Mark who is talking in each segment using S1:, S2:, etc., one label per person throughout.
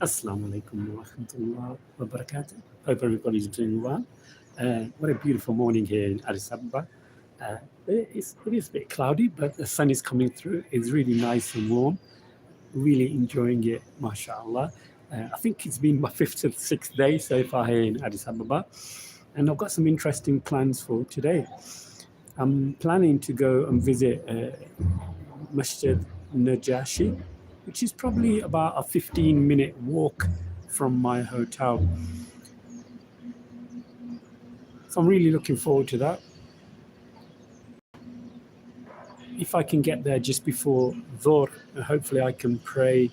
S1: Assalamu alaikum wa rahmatullah wa barakatuh. Hope everybody's doing well. What a beautiful morning here in Addis Ababa. It is a bit cloudy, but the sun is coming through. It's really nice and warm. Really enjoying it, mashallah. I think it's been my fifth or sixth day so far here in Addis Ababa. And I've got some interesting plans for today. I'm planning to go and visit Masjid Najashi, which is probably about a 15-minute walk from my hotel. So I'm really looking forward to that. If I can get there just before Dhuhr, hopefully I can pray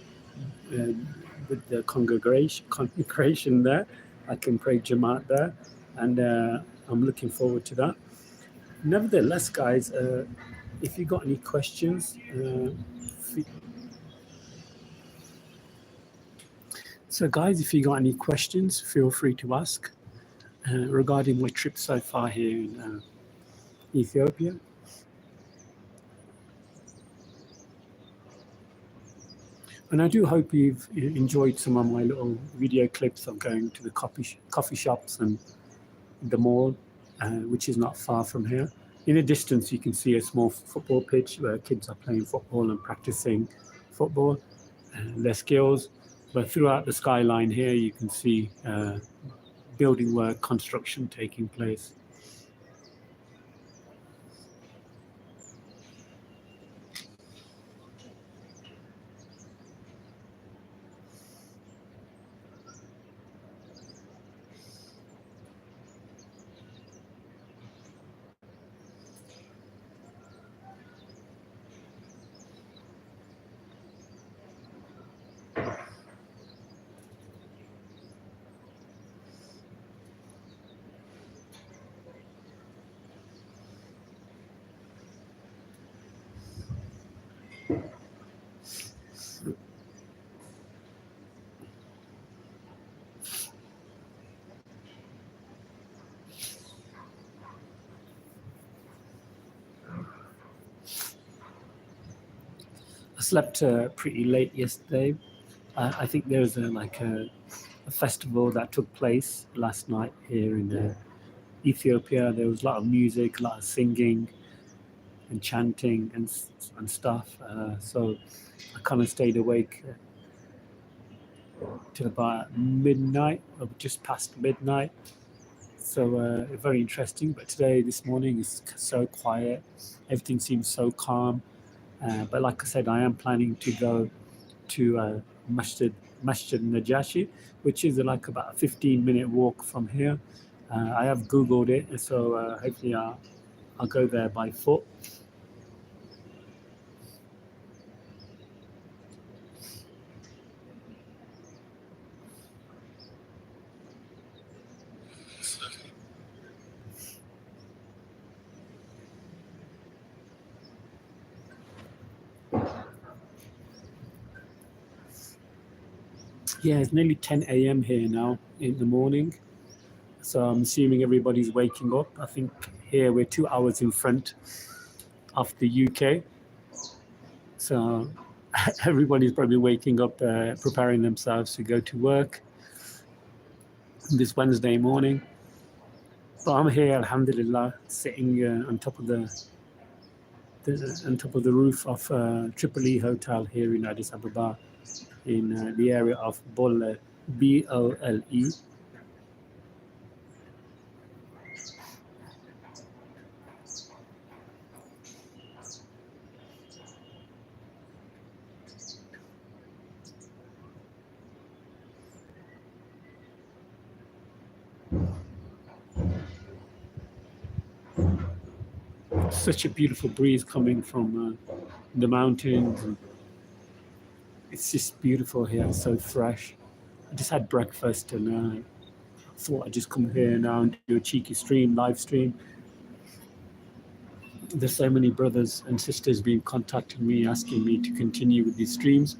S1: with the congregation there. I can pray Jamaat there, and I'm looking forward to that. Nevertheless, guys, if you got any questions, if you got any questions, feel free to ask regarding my trip so far here in Ethiopia. And I do hope you've enjoyed some of my little video clips of going to the coffee shops and the mall, which is not far from here. In the distance, you can see a small football pitch where kids are playing football and practicing football, their skills. But throughout the skyline here, you can see building work, construction taking place. I slept pretty late yesterday. I think there was a festival that took place last night here in Ethiopia. There was a lot of music, a lot of singing and chanting and stuff. So I kind of stayed awake till about midnight, or just past midnight. So very interesting. But this morning is so quiet. Everything seems so calm. But like I said, I am planning to go to Masjid Najashi, which is about a 15-minute walk from here. I have Googled it, so hopefully I'll go there by foot. Yeah, it's nearly 10 a.m. here now in the morning. So I'm assuming everybody's waking up. I think here we're 2 hours in front of the UK. So everybody's probably waking up, preparing themselves to go to work this Wednesday morning. But I'm here, alhamdulillah, sitting on top of the roof of Tripoli Hotel here in Addis Ababa, in the area of Bole, B-O-L-E. Such a beautiful breeze coming from the mountains. And it's just beautiful here, so fresh. I just had breakfast and thought I'd just come here now and do a cheeky live stream. There's so many brothers and sisters being contacting me, asking me to continue with these streams.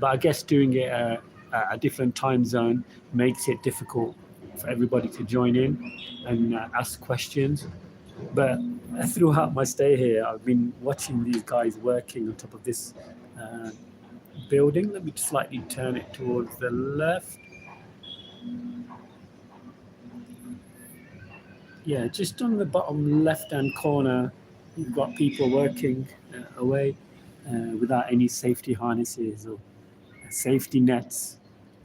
S1: But I guess doing it at a different time zone makes it difficult for everybody to join in and ask questions. But throughout my stay here, I've been watching these guys working on top of this building. Let me slightly turn it towards the left. Yeah, just on the bottom left-hand corner, you've got people working away without any safety harnesses or safety nets,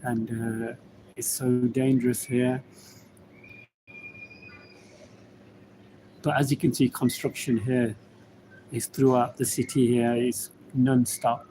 S1: and it's so dangerous here. But as you can see, construction here is throughout the city here. It's non-stop.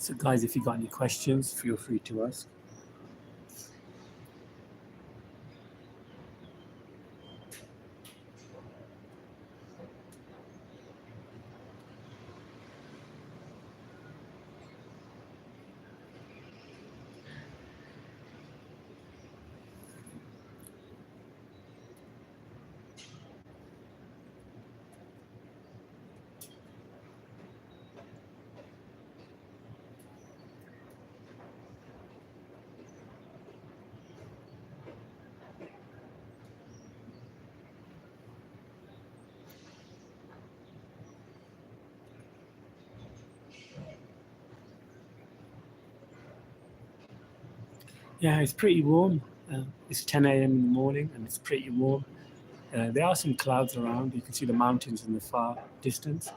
S1: So guys, if you got any questions, feel free to ask. Yeah, it's pretty warm. It's 10 a.m. in the morning and it's pretty warm. There are some clouds around. You can see the mountains in the far distance.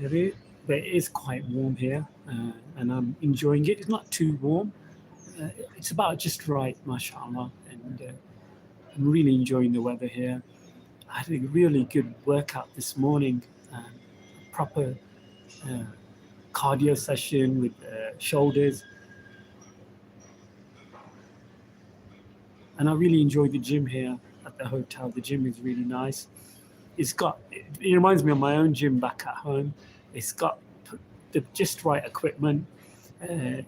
S1: But it is quite warm here, and I'm enjoying it. It's not too warm. It's about just right, mashallah. And I'm really enjoying the weather here. I had a really good workout this morning, proper cardio session with shoulders. And I really enjoy the gym here at the hotel. The gym is really nice. It reminds me of my own gym back at home. It's got the just right equipment,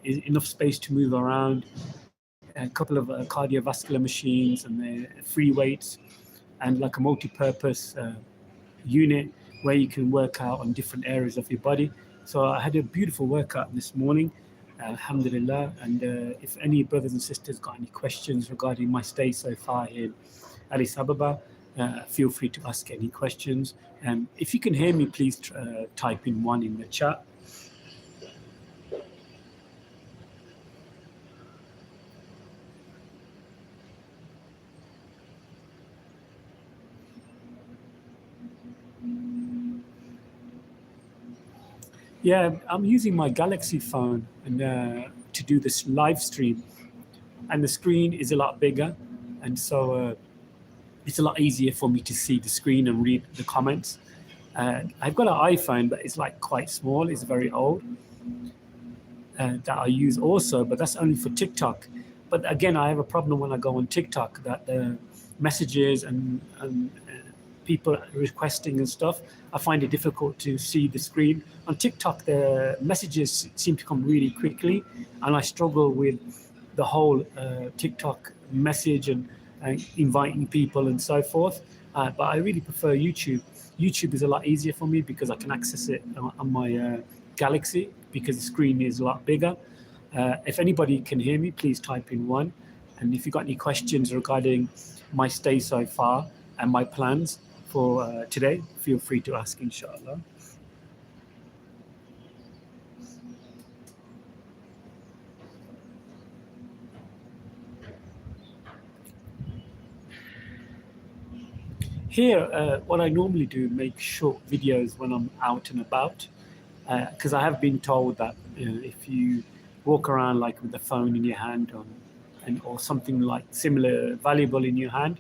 S1: enough space to move around, a couple of cardiovascular machines and free weights, and like a multi-purpose unit where you can work out on different areas of your body. So I had a beautiful workout this morning, alhamdulillah. And if any brothers and sisters got any questions regarding my stay so far here in Addis Ababa, feel free to ask any questions. If you can hear me, please type in 1 in the chat. Yeah, I'm using my Galaxy phone and to do this live stream, and the screen is a lot bigger, and so it's a lot easier for me to see the screen and read the comments. I've got an iPhone, but it's like quite small. It's very old that I use also, but that's only for TikTok. But again, I have a problem when I go on TikTok that the messages and people requesting and stuff, I find it difficult to see the screen. On TikTok, the messages seem to come really quickly, and I struggle with the whole TikTok message and inviting people and so forth. But I really prefer YouTube. YouTube is a lot easier for me because I can access it on my Galaxy because the screen is a lot bigger. If anybody can hear me, please type in 1. And if you've got any questions regarding my stay so far and my plans for today, feel free to ask, inshallah. Here, what I normally do, make short videos when I'm out and about, because I have been told that if you walk around like with the phone in your hand or something like similar valuable in your hand,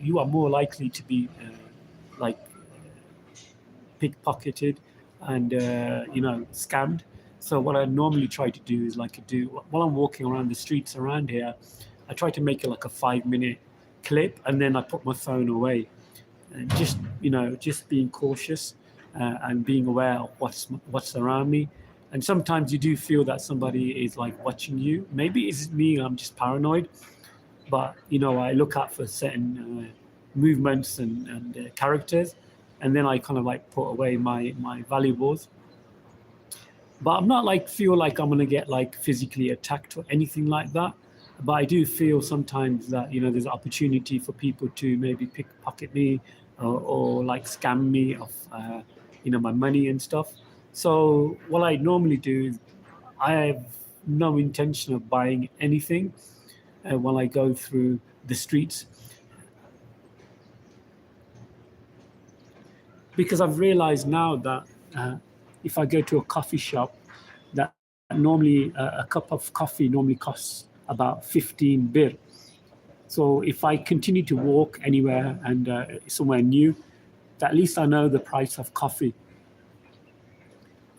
S1: you are more likely to be like pickpocketed and scammed. So what I normally try to do is like do while I'm walking around the streets around here, I try to make it like a 5 minute clip, and then I put my phone away, and just being cautious and being aware of what's around me. And sometimes you do feel that somebody is like watching you. Maybe it's me, I'm just paranoid, but I look out for certain movements and characters, and then I kind of like put away my valuables. But I'm not like feel like I'm gonna get like physically attacked or anything like that. But I do feel sometimes that there's opportunity for people to maybe pickpocket me or like scam me of my money and stuff. So what I normally do is I have no intention of buying anything when I go through the streets, because I've realized now that if I go to a coffee shop, that normally a cup of coffee normally costs about 15 bir. So if I continue to walk anywhere and somewhere new, at least I know the price of coffee.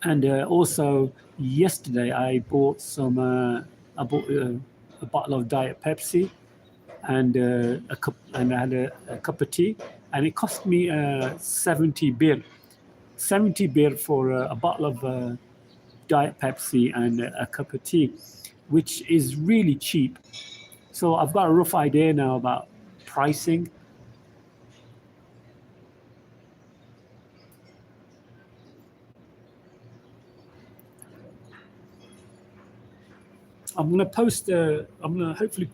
S1: And also yesterday I bought a bottle of Diet Pepsi and I had a cup of tea, and it cost me 70 bir. 70 bir for a bottle of Diet Pepsi and a cup of tea, which is really cheap. So I've got a rough idea now about pricing. I'm gonna hopefully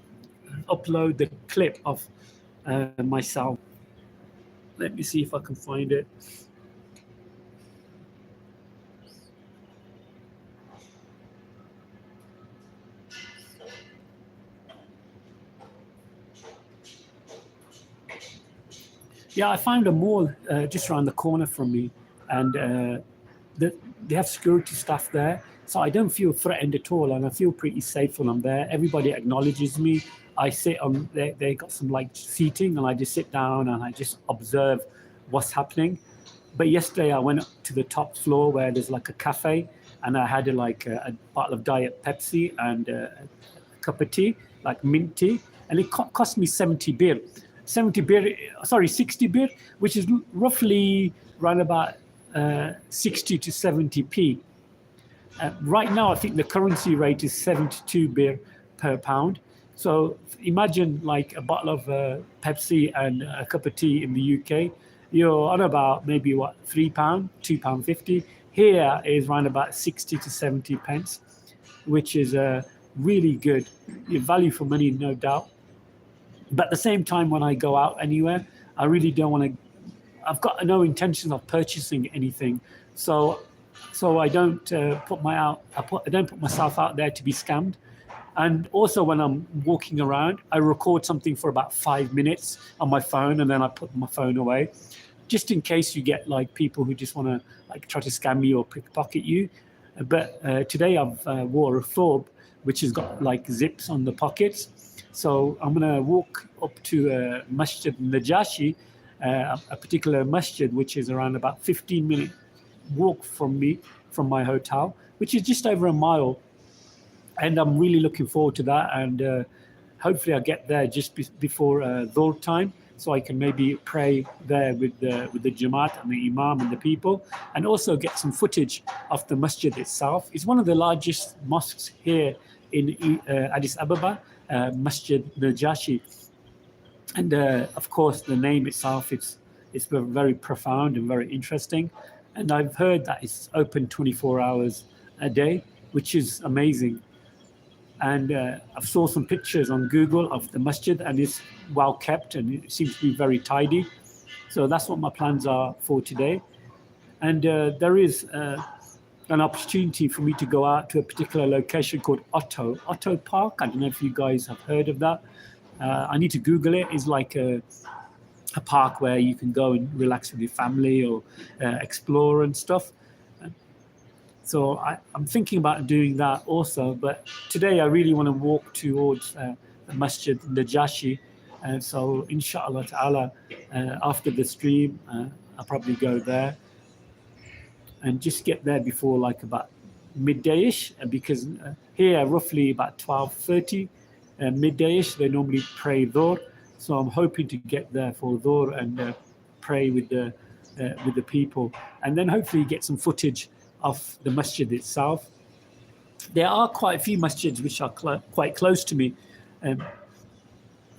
S1: upload the clip of myself. Let me see if I can find it. Yeah, I found a mall just around the corner from me, and they have security staff there, so I don't feel threatened at all, and I feel pretty safe when I'm there. Everybody acknowledges me. I sit on they got some like seating, and I just sit down and I just observe what's happening. But yesterday I went up to the top floor where there's like a cafe, and I had a bottle of Diet Pepsi and a cup of tea, like mint tea, and it cost me 70 bir. 60 bir, which is roughly around about 60 to 70p. Right now, I think the currency rate is 72 bir per pound. So imagine like a bottle of Pepsi and a cup of tea in the UK. You're on about maybe what, £3, £2.50. Here is around about 60 to 70 pence, which is really good value for money, no doubt. But at the same time, when I go out anywhere, I really don't want to. I've got no intention of purchasing anything, so I don't I don't put myself out there to be scammed. And also, when I'm walking around, I record something for about 5 minutes on my phone, and then I put my phone away, just in case you get like people who just want to like try to scam you or pickpocket you. But today I've wore a thobe, which has got like zips on the pockets. So I'm going to walk up to Masjid Najashi, a particular masjid, which is around about 15-minute walk from my hotel, which is just over a mile. And I'm really looking forward to that. And hopefully I get there just before Dhuhr time, so I can maybe pray there with the Jamaat and the Imam and the people, and also get some footage of the masjid itself. It's one of the largest mosques here in Addis Ababa, Masjid Najashi. And of course, the name itself, it's very profound and very interesting. And I've heard that it's open 24 hours a day, which is amazing. And I've saw some pictures on Google of the masjid, and it's well kept and it seems to be very tidy. So that's what my plans are for today. And there is an opportunity for me to go out to a particular location called Otto Park. I don't know if you guys have heard of that. I need to Google it. It's like a park where you can go and relax with your family or explore and stuff. So I'm thinking about doing that also. But today I really want to walk towards the Masjid Najashi. And so inshallah ta'ala, after the stream, I'll probably go there and just get there before like about midday-ish, because here roughly about 12:30 midday-ish they normally pray Dhuhr. So I'm hoping to get there for Dhuhr and pray with the people, and then hopefully get some footage of the masjid itself. There are quite a few masjids which are quite close to me, um,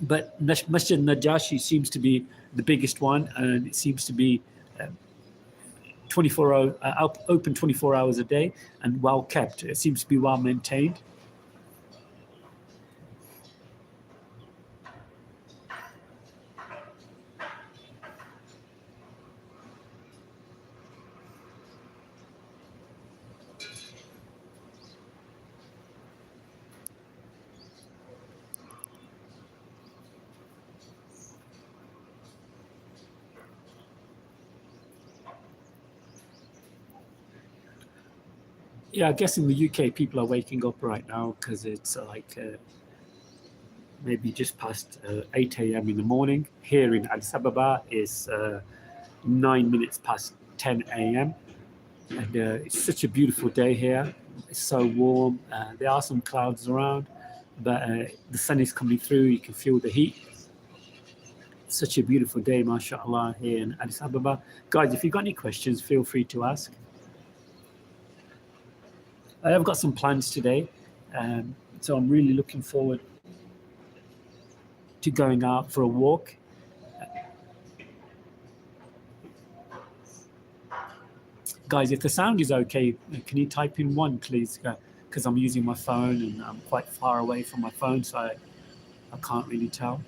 S1: but Masjid Najashi seems to be the biggest one, and it seems to be 24 hours open 24 hours a day and well kept. It seems to be well maintained. Yeah, I guess in the UK people are waking up right now because it's like maybe just past 8 a.m. in the morning. Here in Addis Ababa is 9 minutes past 10 a.m. And it's such a beautiful day here. It's so warm. There are some clouds around, but the sun is coming through. You can feel the heat. It's such a beautiful day, mashallah, here in Addis Ababa. Guys, if you've got any questions, feel free to ask. I've got some plans today, so I'm really looking forward to going out for a walk. Guys, if the sound is okay, can you type in 1, please? Because I'm using my phone and I'm quite far away from my phone, so I can't really tell.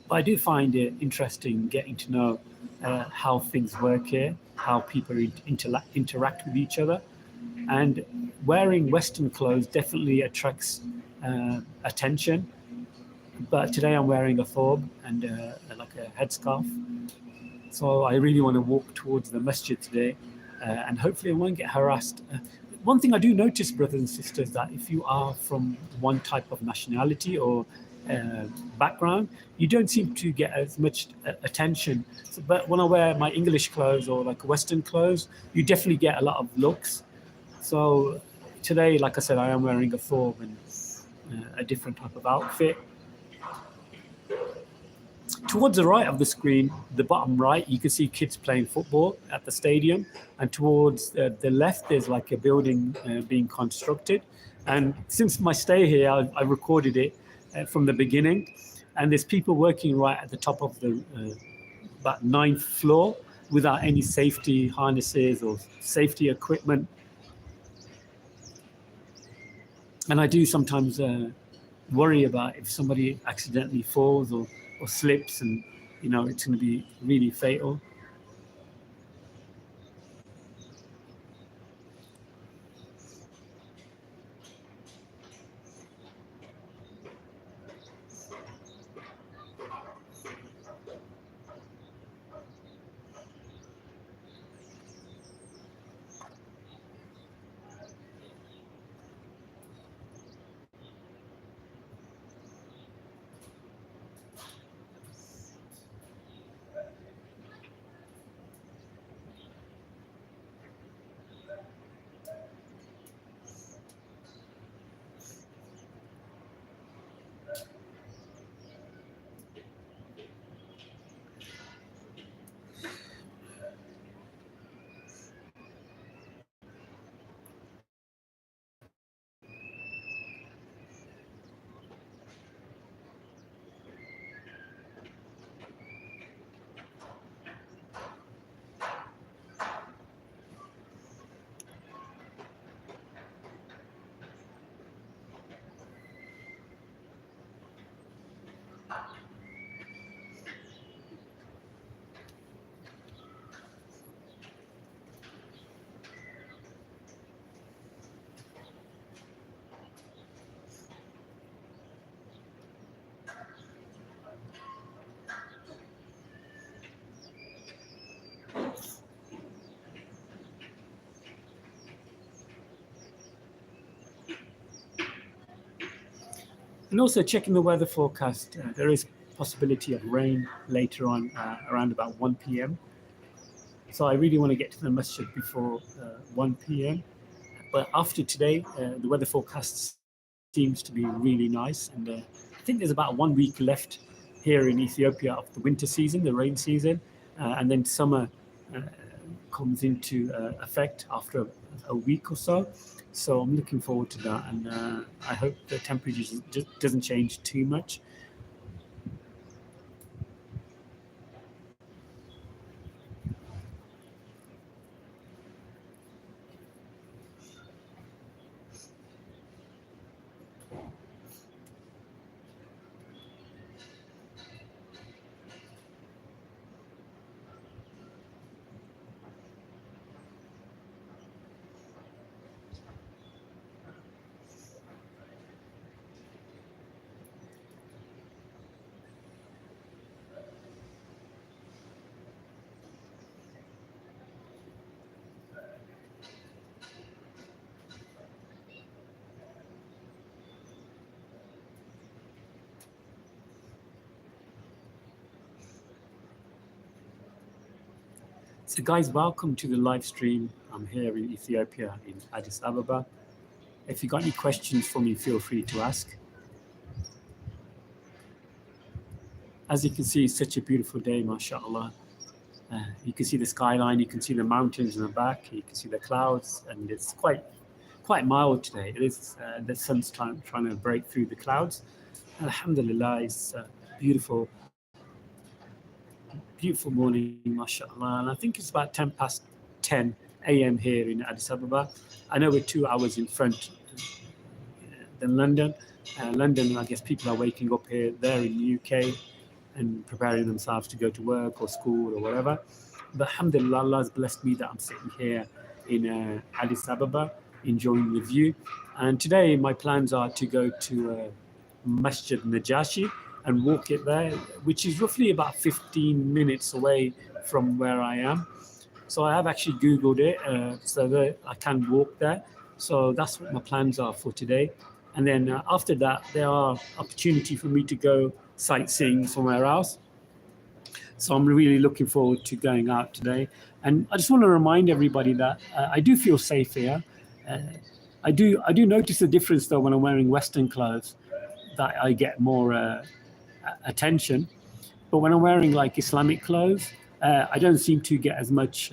S1: But I do find it interesting getting to know how things work here, how people interact with each other. And wearing Western clothes definitely attracts attention. But today I'm wearing a thobe and like a headscarf. So I really want to walk towards the masjid today, and hopefully I won't get harassed. One thing I do notice, brothers and sisters, that if you are from one type of nationality or background, you don't seem to get as much attention. So, but when I wear my English clothes or like Western clothes, you definitely get a lot of looks. So today, like I said, I am wearing a thobe and a different type of outfit. Towards the right of the screen, the bottom right, you can see kids playing football at the stadium. And towards the left, there's like a building being constructed. And since my stay here, I recorded it from the beginning. And there's people working right at the top of the about 9th floor without any safety harnesses or safety equipment. And I do sometimes worry about if somebody accidentally falls or slips, and it's going to be really fatal. And also checking the weather forecast, there is possibility of rain later on around about 1 p.m. So I really want to get to the masjid before 1 p.m. But after today, the weather forecast seems to be really nice. And I think there's about 1 week left here in Ethiopia of the winter season, the rain season. And then summer comes into effect after a week or so. So I'm looking forward to that. And I hope the temperature just doesn't change too much. So guys, welcome to the live stream. I'm here in Ethiopia, in Addis Ababa. If you got any questions for me, feel free to ask. As you can see, it's such a beautiful day, mashallah. You can see the skyline, you can see the mountains in the back, you can see the clouds, and it's quite mild today. It is the sun's trying to break through the clouds. Alhamdulillah, it's beautiful morning, mashallah. And I think it's about 10 past 10 a.m. here in Addis Ababa. I know we're 2 hours in front than London. London, I guess people are waking up here, there in the UK, and preparing themselves to go to work or school or whatever. But alhamdulillah, Allah has blessed me that I'm sitting here in Addis Ababa, enjoying the view. And today my plans are to go to Masjid Najashi and walk it there, which is roughly about 15 minutes away from where I am. So I have actually Googled it so that I can walk there. So that's what my plans are for today. And then after that, there are opportunity for me to go sightseeing somewhere else. So I'm really looking forward to going out today. And I just want to remind everybody that I do feel safe here. I do notice a difference though when I'm wearing Western clothes, that I get more attention. But when I'm wearing like Islamic clothes, I don't seem to get as much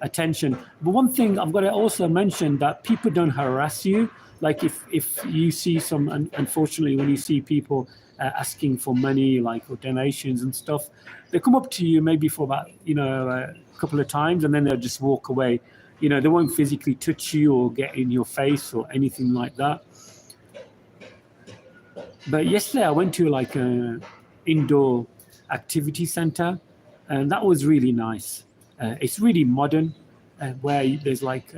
S1: attention. But one thing I've got to also mention, that people don't harass you. Like if you see some, unfortunately, when you see people asking for money, like or donations and stuff, they come up to you maybe for about a couple of times, and then they'll just walk away. They won't physically touch you or get in your face or anything like that. But yesterday I went to like an indoor activity center, and that was really nice. It's really modern, where there's like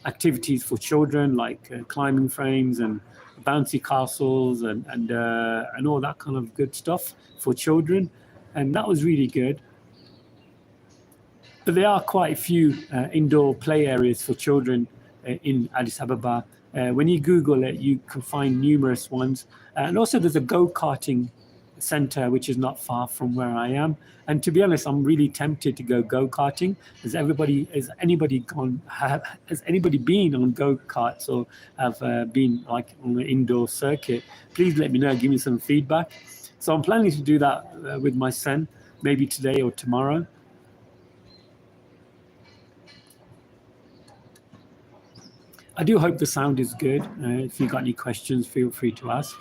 S1: activities for children, like climbing frames and bouncy castles and all that kind of good stuff for children, and that was really good. But there are quite a few indoor play areas for children in Addis Ababa. When you Google it, you can find numerous ones. And also there's a go-karting center, which is not far from where I am. And to be honest, I'm really tempted to go go-karting. Has anybody been on go-karts or have been like on the indoor circuit? Please let me know, give me some feedback. So I'm planning to do that with my son, maybe today or tomorrow. I do hope the sound is good. If you got any questions, feel free to ask.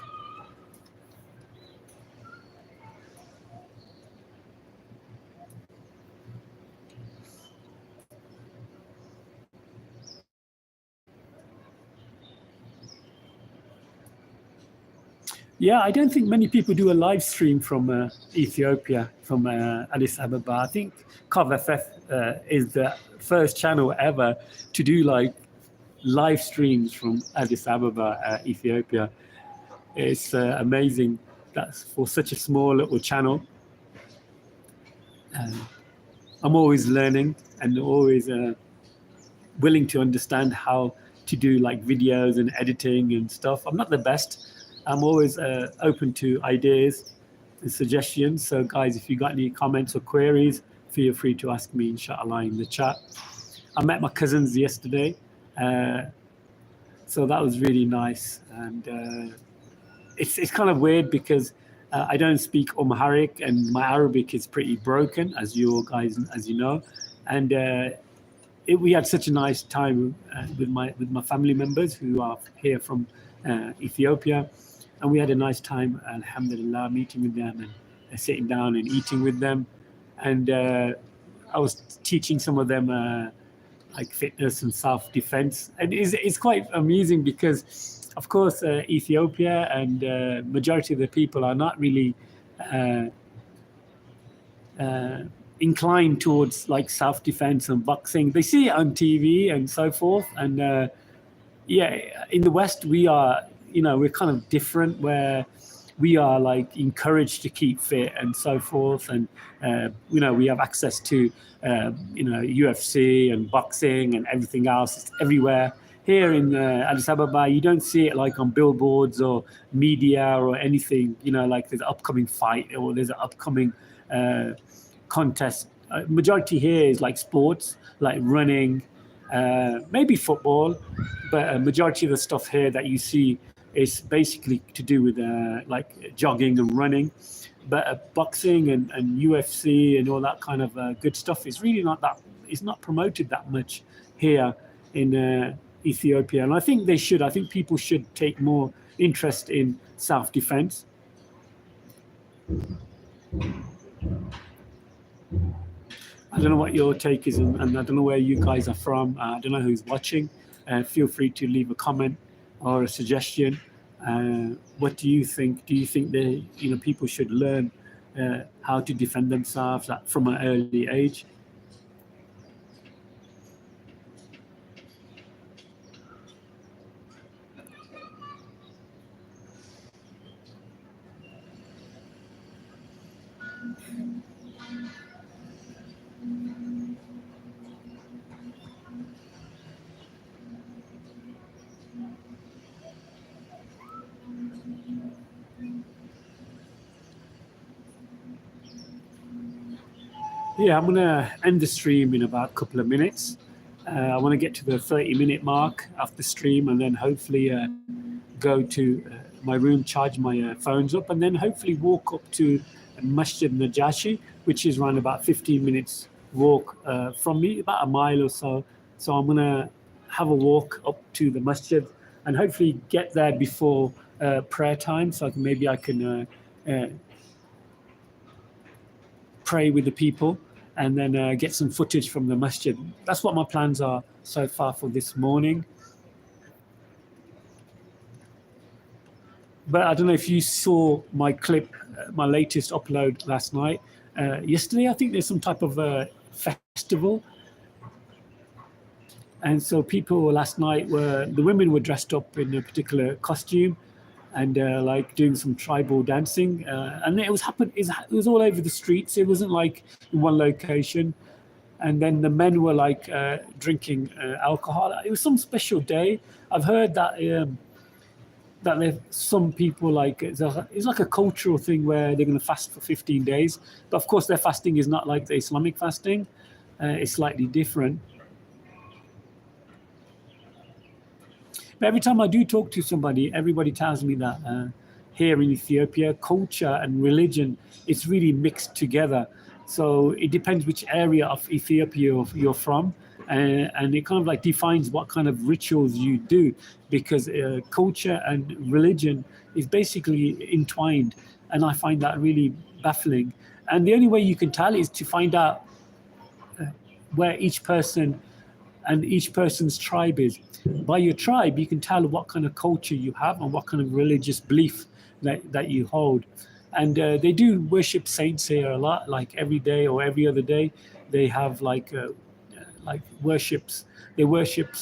S1: Yeah, I don't think many people do a live stream from Ethiopia, from Addis Ababa. I think Cov FF is the first channel ever to do like live streams from Addis Ababa, Ethiopia. It's amazing. That's for such a small little channel. I'm always learning and always willing to understand how to do like videos and editing and stuff. I'm not the best, I'm always open to ideas and suggestions. So guys, if you got any comments or queries, feel free to ask me, inshallah, in the chat. I met my cousins yesterday, so that was really nice. And it's kind of weird because I don't speak Amharic and my Arabic is pretty broken, as you know, and we had such a nice time with my family members who are here from Ethiopia, and we had a nice time, alhamdulillah, meeting with them and sitting down and eating with them, and I was teaching some of them like fitness and self-defense, and it's quite amusing because, of course, Ethiopia and majority of the people are not really inclined towards like self-defense and boxing. They see it on TV and so forth, and yeah, in the West we are, we're kind of different, where we are like encouraged to keep fit and so forth, and we have access to UFC and boxing and everything else. It's everywhere. Here in Addis Ababa, you don't see it like on billboards or media or anything. Like there's an upcoming fight or there's an upcoming contest. Majority here is like sports, like running, maybe football, but a majority of the stuff here that you see is basically to do with like jogging and running. But boxing and UFC and all that kind of good stuff is really it's not promoted that much here in Ethiopia. And I think they should. I think people should take more interest in self-defense. I don't know what your take is, and I don't know where you guys are from. I don't know who's watching. Feel free to leave a comment or a suggestion. What do you think? Do you think people should learn how to defend themselves from an early age? Yeah, I'm going to end the stream in about a couple of minutes. I want to get to the 30-minute mark of the stream, and then hopefully go to my room, charge my phones up, and then hopefully walk up to Masjid Najashi, which is around about 15 minutes walk from me, about a mile or so. So I'm going to have a walk up to the masjid and hopefully get there before prayer time, so maybe I can pray with the people and then get some footage from the masjid. That's what my plans are so far for this morning. But I don't know if you saw my clip, my latest upload last night. Yesterday, I think there's some type of festival. And so people last night the women were dressed up in a particular costume and like doing some tribal dancing. And it was all over the streets. It wasn't like in one location. And then the men were like drinking alcohol. It was some special day. I've heard that there's some people like it's like a cultural thing where they're going to fast for 15 days. But of course, their fasting is not like the Islamic fasting. It's slightly different. But every time I do talk to somebody, everybody tells me that here in Ethiopia, culture and religion is really mixed together. So it depends which area of Ethiopia you're from, and it kind of like defines what kind of rituals you do, because culture and religion is basically entwined, and I find that really baffling. And the only way you can tell is to find out where each person and each person's tribe is. By your tribe, you can tell what kind of culture you have and what kind of religious belief that you hold. And they do worship saints here a lot, like every day or every other day. They have like worships. They worship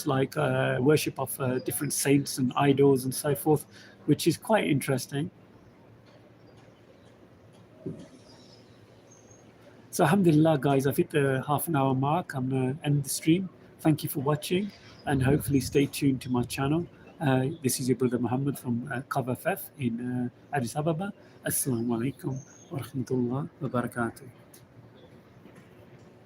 S1: of different saints and idols and so forth, which is quite interesting. So alhamdulillah, guys, I've hit the half an hour mark. I'm going to end the stream. Thank you for watching, and hopefully stay tuned to my channel. This is your brother Muhammad from Cov FF in Addis Ababa. Assalamu alaikum wa rahmatullah wa barakatuh.